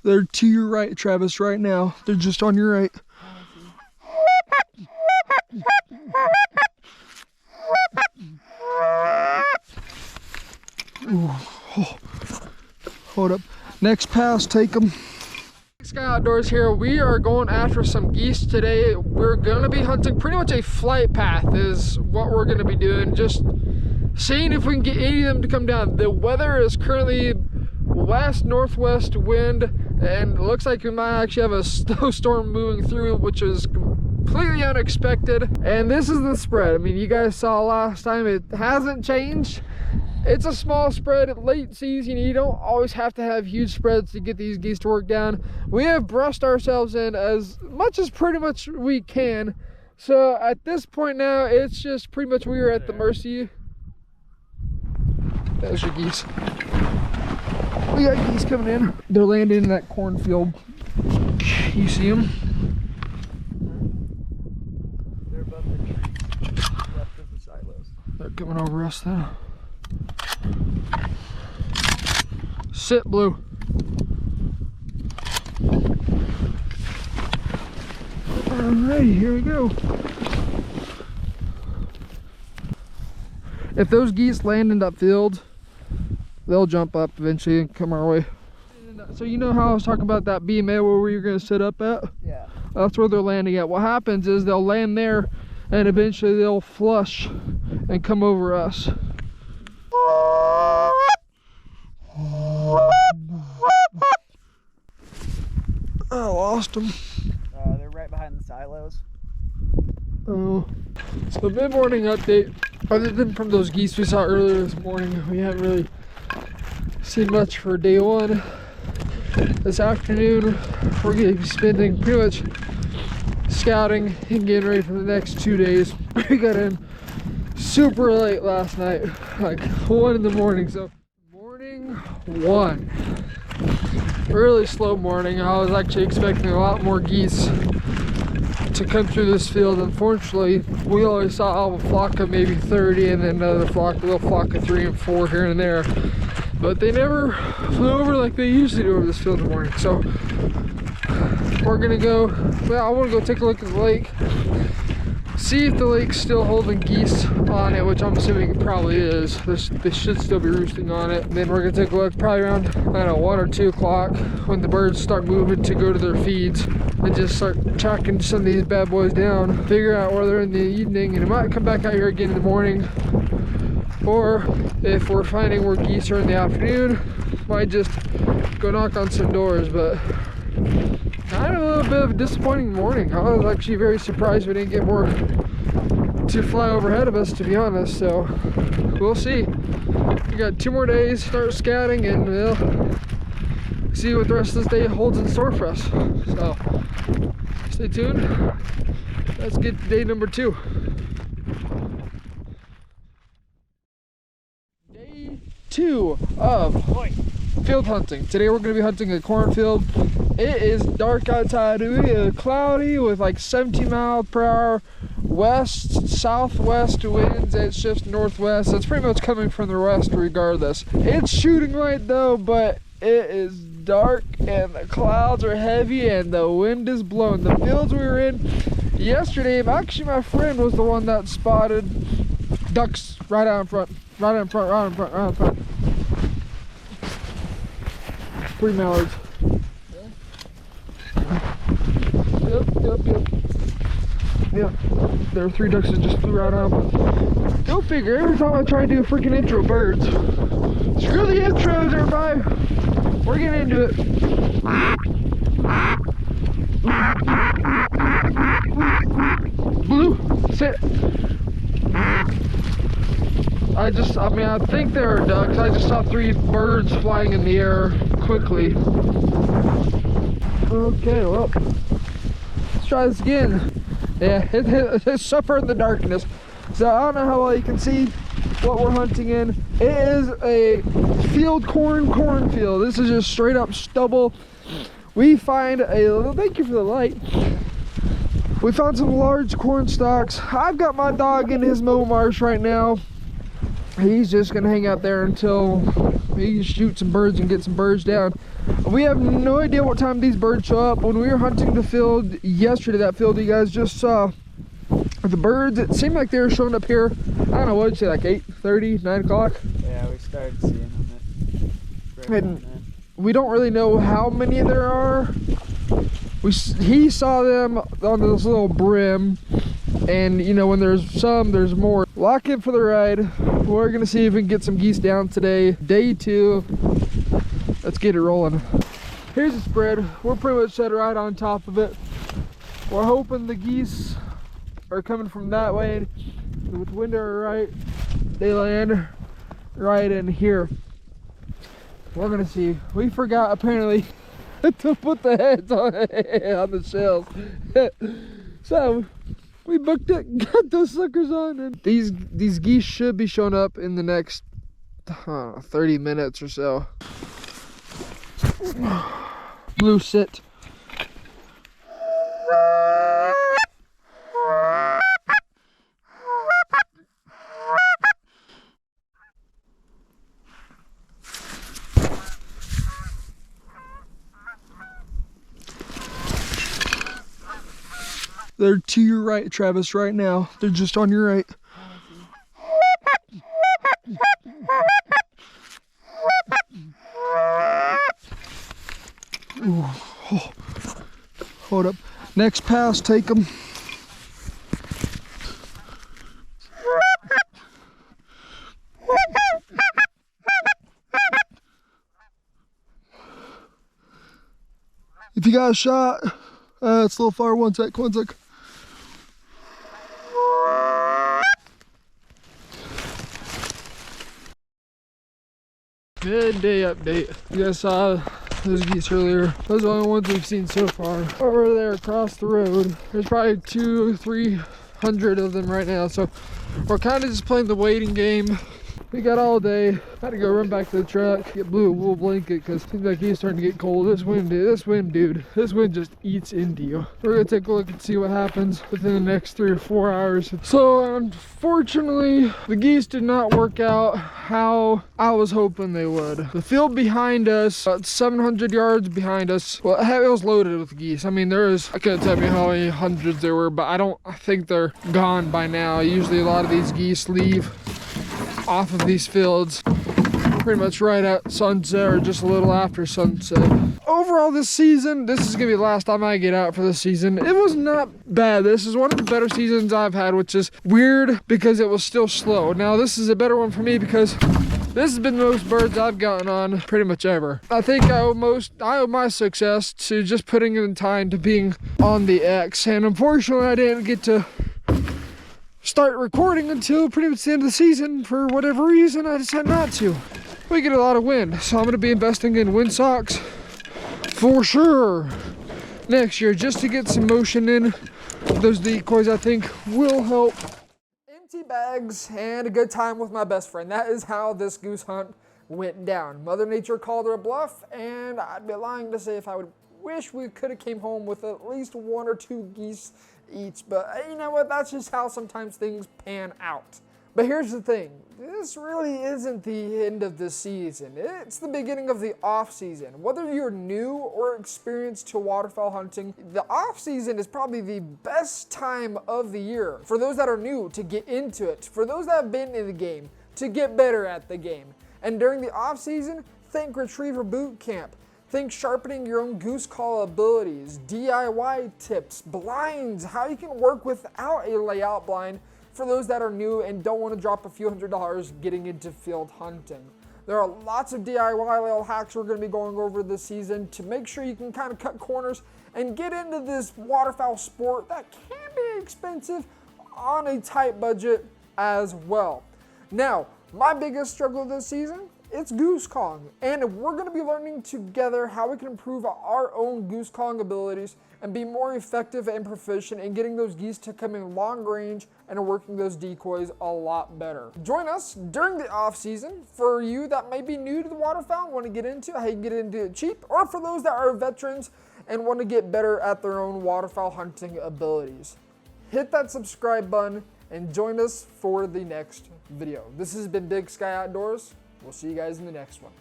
They're to your right, Travis, right now. They're just on your right. Ooh. Oh. Hold up. Next pass, take them. Sky Outdoors here. We are going after some geese today. We're going to be hunting pretty much a flight path is what we're going to be doing. Just seeing if we can get any of them to come down. The weather is currently west-northwest wind, and it looks like we might actually have a snowstorm moving through, which is completely unexpected. And this is the spread. I mean, you guys saw last time, it hasn't changed. It's a small spread at late season. You don't always have to have huge spreads to get these geese to work down. We have brushed ourselves in as much as pretty much we can. So at this point now, it's just pretty much we are at the mercy. There's your geese. We got geese coming in. They're landing in that cornfield. You see them? They're above the tree, left of the silos. They're coming over us now. Sit, Blue. Alright, here we go. If those geese land in that field, they'll jump up eventually and come our way. So you know how I was talking about that BMA where you're going to sit up at? Yeah. That's where they're landing at. What happens is they'll land there and eventually they'll flush and come over us. I lost them. They're right behind the silos. Oh. So mid-morning update. Other than from those geese we saw earlier this morning, we haven't really seen much for day one. This afternoon, we're going to be spending pretty much scouting and getting ready for the next 2 days. We got in super late last night, like 1 in the morning. So morning 1, really slow morning. I was actually expecting a lot more geese to come through this field. Unfortunately, we only saw a flock of maybe 30 and then another flock, a little flock of 3 and 4 here and there. But they never flew over like they usually do over this field in the morning. So we're gonna go, well, I wanna go take a look at the lake, see if the lake's still holding geese on it, which I'm assuming it probably is. They should still be roosting on it. And then we're gonna take a look probably around, I don't know, 1 or 2 o'clock when the birds start moving to go to their feeds, and just start tracking some of these bad boys down, figure out where they're in the evening, and it might come back out here again in the morning. Or if we're finding where geese are in the afternoon, might just go knock on some doors. But kind of a little bit of a disappointing morning. I was actually very surprised we didn't get more to fly overhead of us, to be honest. So we'll see. We got 2 more days, start scouting, and we'll see what the rest of this day holds in store for us. So stay tuned. Let's get to day number 2. Day 2 of field hunting. Today we're going to be hunting a cornfield. It is dark outside. It is cloudy with like 17 miles per hour west southwest winds. It's just northwest. It's pretty much coming from the west regardless. It's shooting right though, but it is dark and the clouds are heavy and the wind is blowing. The fields we were in yesterday, actually my friend was the one that spotted ducks right out in front. Right in front, right in front, right in front. 3 mallards. Yep. Yeah, there were 3 ducks that just flew right out. Go figure, every time I try to do a freaking intro, birds. Screw the intros, everybody. We're getting into it. Blue, sit. I think there are ducks. I just saw 3 birds flying in the air quickly. Okay, well, let's try this again. Yeah, it's suffer in the darkness. So I don't know how well you can see what we're hunting in. It is a field cornfield. This is just straight up stubble. We find thank you for the light. We found some large corn stalks. I've got my dog in his mow marsh right now. He's just gonna hang out there until We shoot some birds and get some birds down. We have no idea what time these birds show up. When we were hunting the field yesterday, that field you guys just saw, the birds, it seemed like they were showing up here, I don't know, what did you say, like 8:30, 9 o'clock? Yeah, we started seeing them And we don't really know how many there are. He saw them on this little brim, and you know, when there's some, there's more. Lock in for the ride. We're gonna see if we can get some geese down today. Day 2. Let's get it rolling. Here's the spread. We're pretty much set right on top of it. We're hoping the geese are coming from that way. With the wind are right, they land right in here. We're gonna see. We forgot apparently to put the heads on the shells. So we booked it, got those suckers on, and these geese should be showing up in the next 30 minutes or so. Blue sit. They're to your right, Travis, right now. They're just on your right. Ooh. Oh. Hold up. Next pass, take them. If you got a shot, it's a little far. One sec. Midday update. You guys saw those geese earlier. Those are the only ones we've seen so far. Over there across the road, there's probably 200-300 of them right now. So we're kind of just playing the waiting game. We got all day. Had to go run back to the truck, get Blue a wool blanket because it seems like he's starting to get cold. This wind, dude, this wind just eats into you. We're gonna take a look and see what happens within the next 3 or 4 hours. So unfortunately, the geese did not work out how I was hoping they would. The field behind us, about 700 yards behind us, well, it was loaded with geese. I mean, I couldn't tell you how many hundreds there were, but I think they're gone by now. Usually a lot of these geese leave off of these fields pretty much right at sunset or just a little after sunset. Overall this season, this is gonna be the last time I get out for this season. It was not bad. This is one of the better seasons I've had, which is weird because it was still slow. Now this is a better one for me because this has been the most birds I've gotten on pretty much ever. I think I owe my success to just putting in time to being on the X, and unfortunately I didn't get to start recording until pretty much the end of the season. For whatever reason, I decided not to. We get a lot of wind, so I'm gonna be investing in wind socks for sure next year just to get some motion in. Those decoys I think will help. Empty bags and a good time with my best friend. That is how this goose hunt went down. Mother Nature called her a bluff, and I'd be lying to say if I would wish we could have came home with at least 1 or 2 geese each, but you know what, that's just how sometimes things pan out. But here's the thing, this really isn't the end of the season. It's the beginning of the off season. Whether you're new or experienced to waterfowl hunting, the off season is probably the best time of the year for those that are new to get into it, for those that have been in the game to get better at the game. And during the off season, think retriever boot camp. Think sharpening your own goose call abilities, DIY tips, blinds, how you can work without a layout blind for those that are new and don't want to drop a few $100s getting into field hunting. There are lots of DIY little hacks we're going to be going over this season to make sure you can kind of cut corners and get into this waterfowl sport that can be expensive on a tight budget as well. Now, my biggest struggle this season, it's goose calling, and we're going to be learning together how we can improve our own goose calling abilities and be more effective and proficient in getting those geese to come in long range and working those decoys a lot better. Join us during the off season for you that may be new to the waterfowl, want to get into how you can get into it cheap, or for those that are veterans and want to get better at their own waterfowl hunting abilities. Hit that subscribe button and join us for the next video. This has been Big Sky Outdoors. We'll see you guys in the next one.